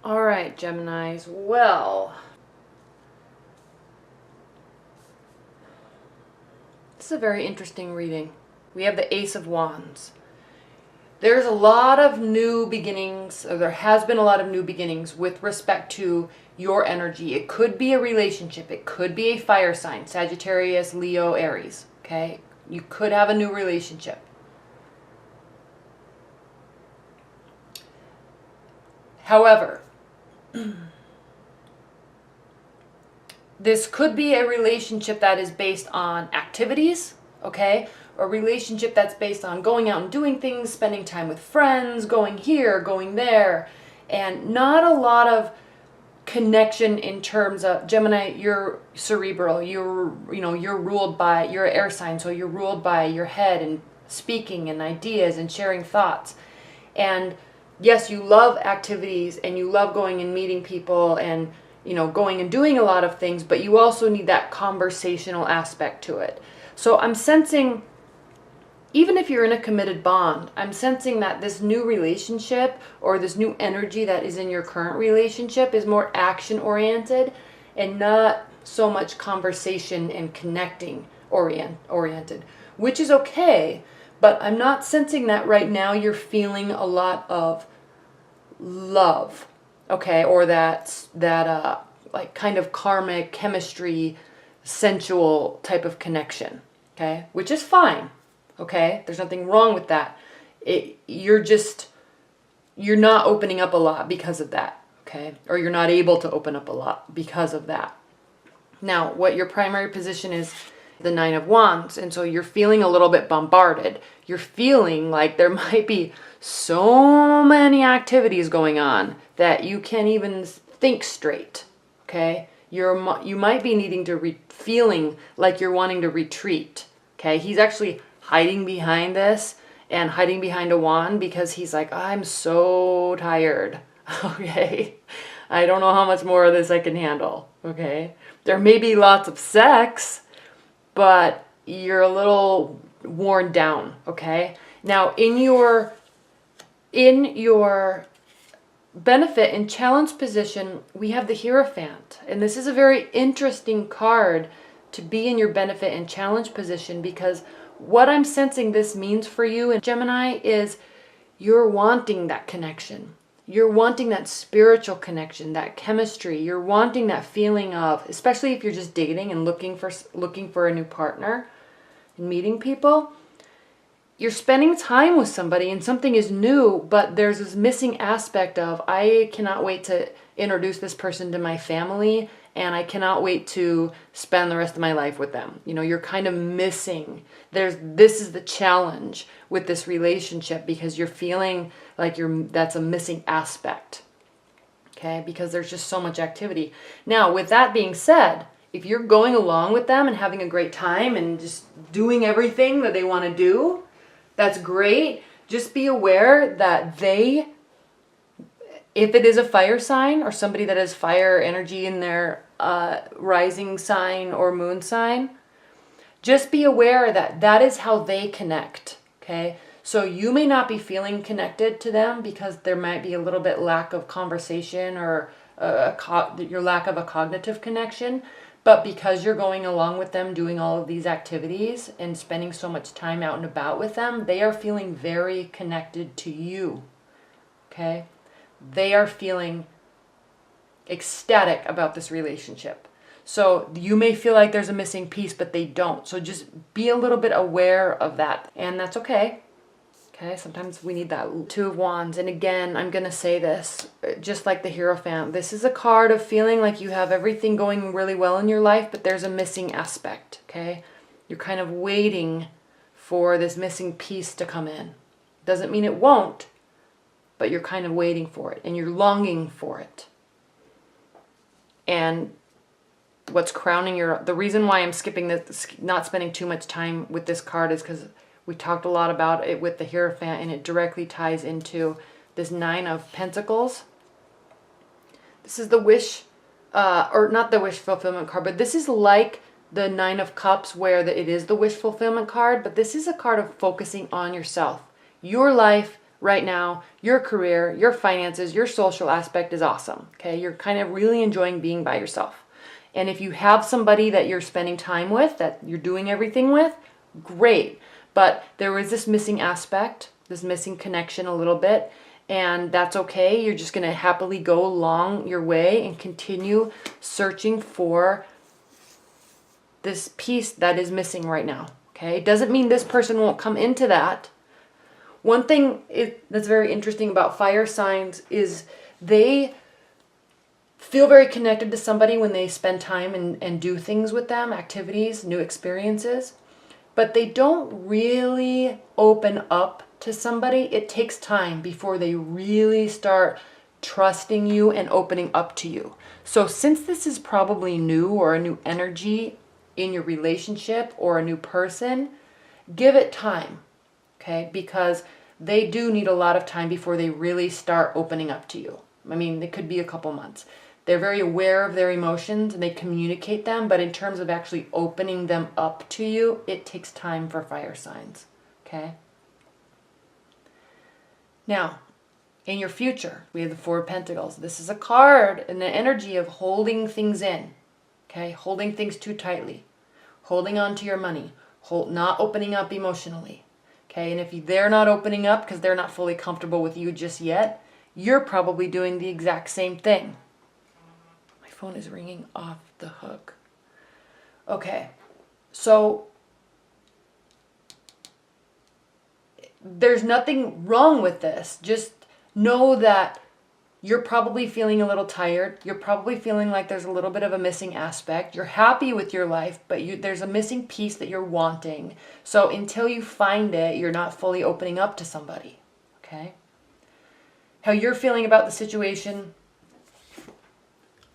All right, Geminis. Well, this is a very interesting reading. We have the Ace of Wands. There's a lot of new beginnings, or there has been a lot of new beginnings with respect to your energy. It could be a relationship. It could be a fire sign, Sagittarius, Leo, Aries. Okay? You could have a new relationship. However, this could be a relationship that is based on activities, okay? Or a relationship that's based on going out and doing things, spending time with friends, going here, going there, and not a lot of connection in terms of Gemini. You're cerebral. You're ruled by, you're an air sign, so you're ruled by your head and speaking and ideas and sharing thoughts. And yes, you love activities and you love going and meeting people and going and doing a lot of things, but you also need that conversational aspect to it. So I'm sensing, even if you're in a committed bond, I'm sensing that this new relationship or this new energy that is in your current relationship is more action oriented and not so much conversation and connecting oriented, which is okay. But I'm not sensing that right now you're feeling a lot of love, okay, or that like kind of karmic, chemistry, sensual type of connection, okay, which is fine, okay, there's nothing wrong with that. You're not opening up a lot because of that, okay, or you're not able to open up a lot because of that. Now, what your primary position is, the Nine of Wands, and so you're feeling a little bit bombarded. You're feeling like there might be so many activities going on that you can't even think straight, okay? You might be needing to feeling like you're wanting to retreat, okay? He's actually hiding behind this and hiding behind a wand because he's like, I'm so tired, okay? I don't know how much more of this I can handle, okay? There may be lots of sex, but you're a little worn down, okay? Now, in your benefit and challenge position, we have the Hierophant. And this is a very interesting card to be in your benefit and challenge position, because what I'm sensing this means for you in Gemini is you're wanting that connection. You're wanting that spiritual connection, that chemistry. You're wanting that feeling of, especially if you're just dating and looking for a new partner and meeting people, you're spending time with somebody and something is new, but there's this missing aspect of, I cannot wait to introduce this person to my family and I cannot wait to spend the rest of my life with them. You're kind of missing. This is the challenge with this relationship, because you're feeling like that's a missing aspect. Okay? Because there's just so much activity. Now, with that being said, if you're going along with them and having a great time and just doing everything that they want to do, that's great. Just be aware that if it is a fire sign or somebody that has fire energy in their rising sign or moon sign, just be aware that that is how they connect, okay? So you may not be feeling connected to them because there might be a little bit lack of conversation or your lack of a cognitive connection, but because you're going along with them, doing all of these activities and spending so much time out and about with them, they are feeling very connected to you, okay? They are feeling ecstatic about this relationship. So you may feel like there's a missing piece, but they don't. So just be a little bit aware of that. And that's okay. Okay, sometimes we need that. Two of Wands. And again, I'm going to say this, just like the Hierophant. This is a card of feeling like you have everything going really well in your life, but there's a missing aspect. Okay, you're kind of waiting for this missing piece to come in. Doesn't mean it won't, but you're kind of waiting for it and you're longing for it. And what's crowning the reason why I'm skipping this, not spending too much time with this card, is because we talked a lot about it with the Hierophant, and it directly ties into this Nine of Pentacles. This is the wish, or not the wish fulfillment card, but this is like the Nine of Cups, where it is the wish fulfillment card, but this is a card of focusing on yourself, your life, right now, your career, your finances, your social aspect is awesome. Okay, you're kind of really enjoying being by yourself. And if you have somebody that you're spending time with, that you're doing everything with, great. But there is this missing aspect, this missing connection a little bit, and that's okay. You're just going to happily go along your way and continue searching for this piece that is missing right now. Okay, it doesn't mean this person won't come into that. One thing that's very interesting about fire signs is they feel very connected to somebody when they spend time and do things with them, activities, new experiences, but they don't really open up to somebody. It takes time before they really start trusting you and opening up to you. So since this is probably new or a new energy in your relationship or a new person, give it time, okay? Because they do need a lot of time before they really start opening up to you. I mean, it could be a couple months. They're very aware of their emotions and they communicate them, but in terms of actually opening them up to you, it takes time for fire signs, okay? Now, in your future, we have the Four of Pentacles. This is a card and the energy of holding things in, okay? Holding things too tightly, holding on to your money, not opening up emotionally, okay? And if they're not opening up because they're not fully comfortable with you just yet, you're probably doing the exact same thing. My phone is ringing off the hook. Okay, so there's nothing wrong with this. Just know that you're probably feeling a little tired. You're probably feeling like there's a little bit of a missing aspect. You're happy with your life, but there's a missing piece that you're wanting. So until you find it, you're not fully opening up to somebody, okay? How you're feeling about the situation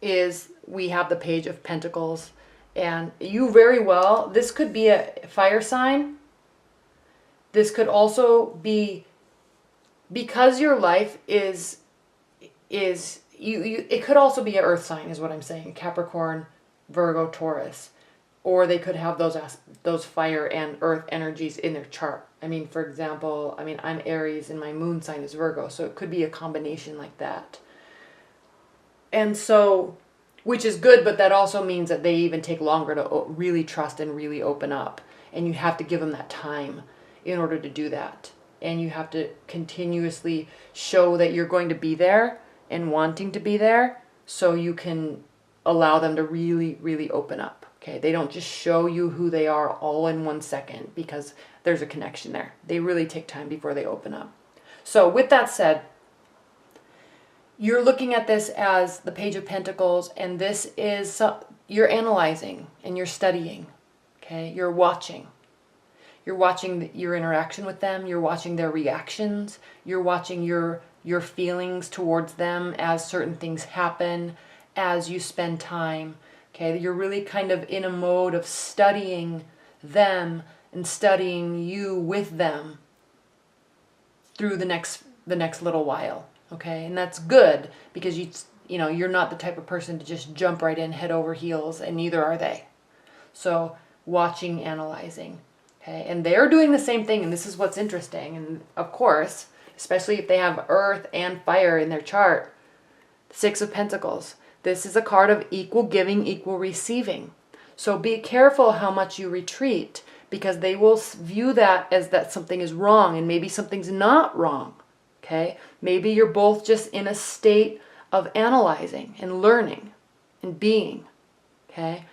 is we have the Page of Pentacles, and you very well, this could be a fire sign. This could also be because your life is it could also be an earth sign is what I'm saying. Capricorn, Virgo, Taurus. Or they could have those fire and earth energies in their chart. I mean, for example, I'm Aries and my moon sign is Virgo, so it could be a combination like that. And so, which is good, but that also means that they even take longer to really trust and really open up. And you have to give them that time in order to do that. And you have to continuously show that you're going to be there and wanting to be there so you can allow them to really, really open up. Okay, they don't just show you who they are all in 1 second because there's a connection there. They really take time before they open up. So with that said, you're looking at this as the Page of Pentacles, and this is, you're analyzing and you're studying, okay? You're watching. You're watching your interaction with them. You're watching their reactions. You're watching your feelings towards them as certain things happen, as you spend time, okay? You're really kind of in a mode of studying them and studying you with them through the next little while. Okay, and that's good because you know you're not the type of person to just jump right in head over heels, and neither are they. So watching, analyzing, okay, and they're doing the same thing, and this is what's interesting. And of course, especially if they have earth and fire in their chart, Six of Pentacles. This is a card of equal giving, equal receiving. So be careful how much you retreat, because they will view that as that something is wrong, and maybe something's not wrong. Okay, maybe you're both just in a state of analyzing and learning and being. Okay,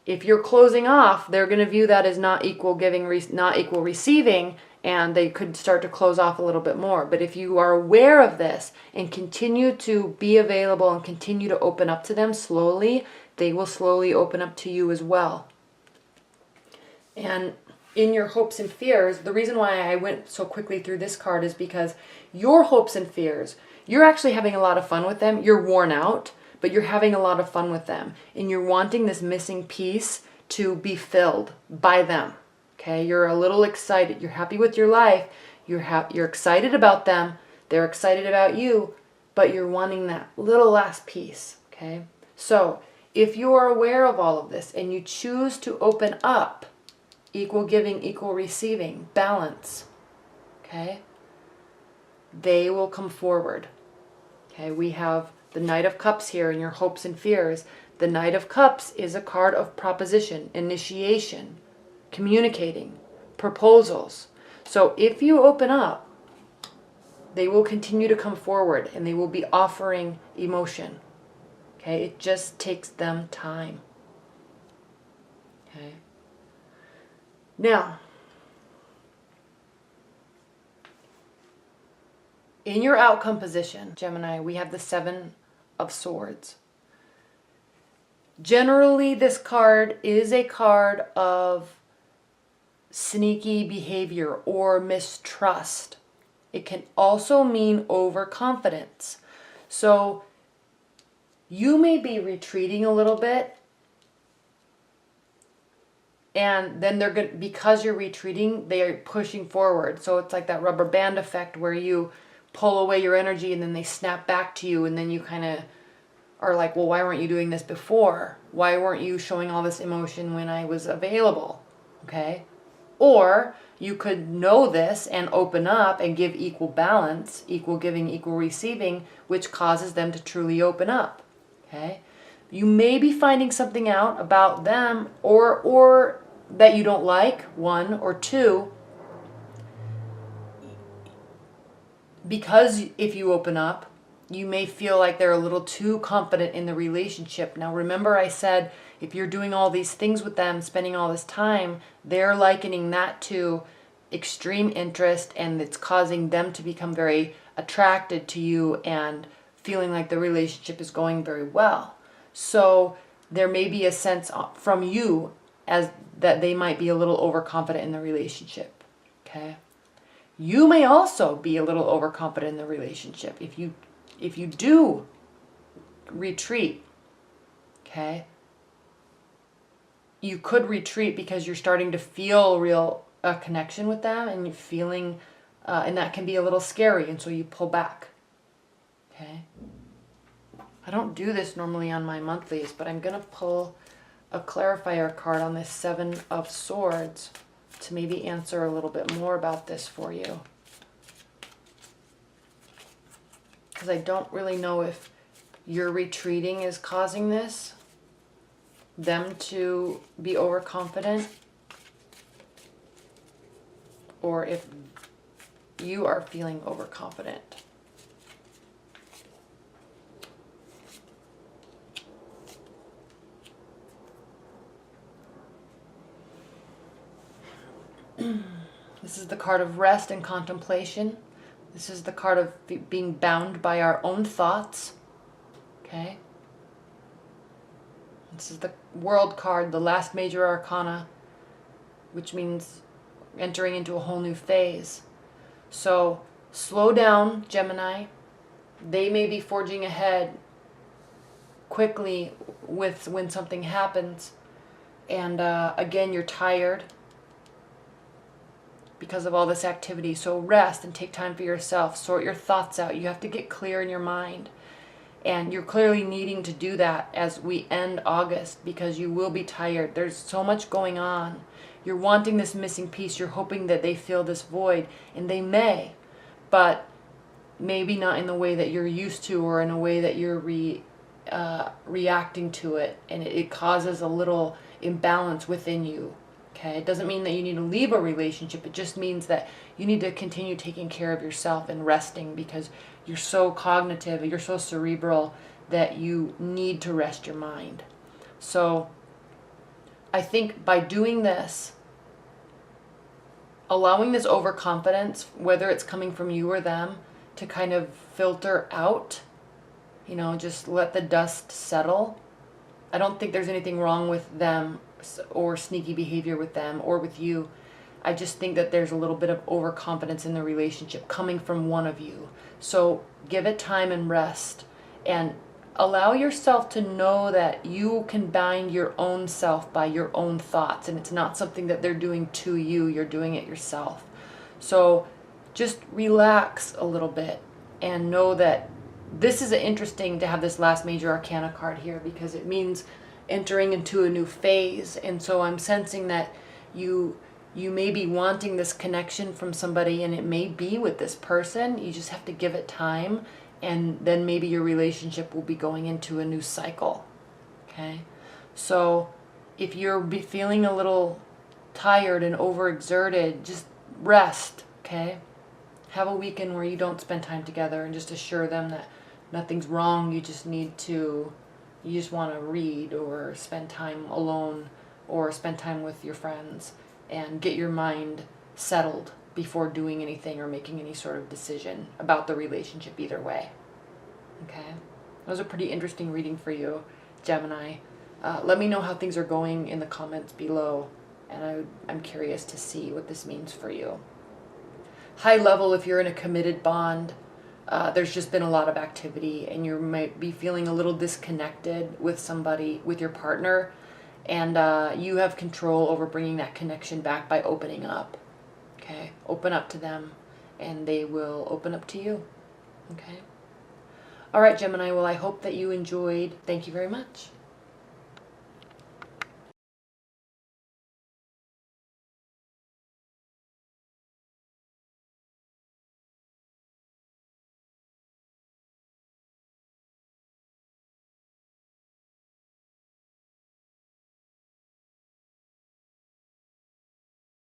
if you're closing off, they're going to view that as not equal giving, not equal receiving, and they could start to close off a little bit more. But if you are aware of this and continue to be available and continue to open up to them slowly, they will slowly open up to you as well. And in your hopes and fears, the reason why I went so quickly through this card is because your hopes and fears, you're actually having a lot of fun with them. You're worn out, but you're having a lot of fun with them. And you're wanting this missing piece to be filled by them. Okay, you're a little excited. You're happy with your life. You're excited about them. They're excited about you, but you're wanting that little last piece. Okay, so if you are aware of all of this and you choose to open up, equal giving, equal receiving, balance, okay? they will come forward. Okay, we have the Knight of Cups here in your hopes and fears. The Knight of Cups is a card of proposition, initiation, communicating, proposals. So if you open up, they will continue to come forward and they will be offering emotion. Okay, it just takes them time. Okay. Now, in your outcome position, Gemini, we have the Seven of Swords. Generally, this card is a card of sneaky behavior or mistrust. It can also mean overconfidence. So you may be retreating a little bit, and then they're going, because you're retreating, they are pushing forward. So it's like that rubber band effect where you pull away your energy and then they snap back to you, and then you kind of are like, well, why weren't you doing this before? Why weren't you showing all this emotion when I was available? Okay? Or you could know this and open up and give equal balance, equal giving, equal receiving, which causes them to truly open up. Okay? You may be finding something out about them or that you don't like, one, or two, because if you open up, you may feel like they're a little too confident in the relationship. Now, remember I said, if you're doing all these things with them, spending all this time, they're likening that to extreme interest, and it's causing them to become very attracted to you and feeling like the relationship is going very well. So there may be a sense from you as that they might be a little overconfident in the relationship. Okay? You may also be a little overconfident in the relationship. If you do retreat, okay, you could retreat because you're starting to feel real connection with them, and you're feeling, and that can be a little scary, and so you pull back. Okay. I don't do this normally on my monthlies, but I'm going to pull a clarifier card on this Seven of Swords to maybe answer a little bit more about this for you. Because I don't really know if your retreating is causing this, them to be overconfident, or if you are feeling overconfident. This is the card of rest and contemplation. This is the card of being bound by our own thoughts. Okay? This is the World card, the last major arcana, which means entering into a whole new phase. So slow down, Gemini. They may be forging ahead quickly with when something happens. And again, you're tired because of all this activity. So rest and take time for yourself. Sort your thoughts out. You have to get clear in your mind. And you're clearly needing to do that as we end August, because you will be tired. There's so much going on. You're wanting this missing piece. You're hoping that they fill this void. And they may. But maybe not in the way that you're used to, or in a way that you're reacting to it. And it causes a little imbalance within you. Okay, it doesn't mean that you need to leave a relationship. It just means that you need to continue taking care of yourself and resting, because you're so cognitive, you're so cerebral that you need to rest your mind. So I think by doing this, allowing this overconfidence, whether it's coming from you or them, to kind of filter out, you know, just let the dust settle. I don't think there's anything wrong with them or sneaky behavior with them or with you. I just think that there's a little bit of overconfidence in the relationship coming from one of you. So give it time and rest, and allow yourself to know that you can bind your own self by your own thoughts, and it's not something that they're doing to you, you're doing it yourself. So just relax a little bit and know that this is interesting to have this last major arcana card here, because it means entering into a new phase. And so I'm sensing that you You may be wanting this connection from somebody, and it may be with this person. You just have to give it time, and then maybe your relationship will be going into a new cycle. Okay? So if you're feeling a little tired and overexerted, just rest. Okay? Have a weekend where you don't spend time together, and just assure them that nothing's wrong. You just want to read or spend time alone or spend time with your friends and get your mind settled before doing anything or making any sort of decision about the relationship either way. Okay? That was a pretty interesting reading for you, Gemini. Let me know how things are going in the comments below, and I'm curious to see what this means for you. High level, if you're in a committed bond, there's just been a lot of activity, and you might be feeling a little disconnected with somebody, with your partner, and you have control over bringing that connection back by opening up. Okay? Open up to them, and they will open up to you. Okay? All right, Gemini, well, I hope that you enjoyed. Thank you very much.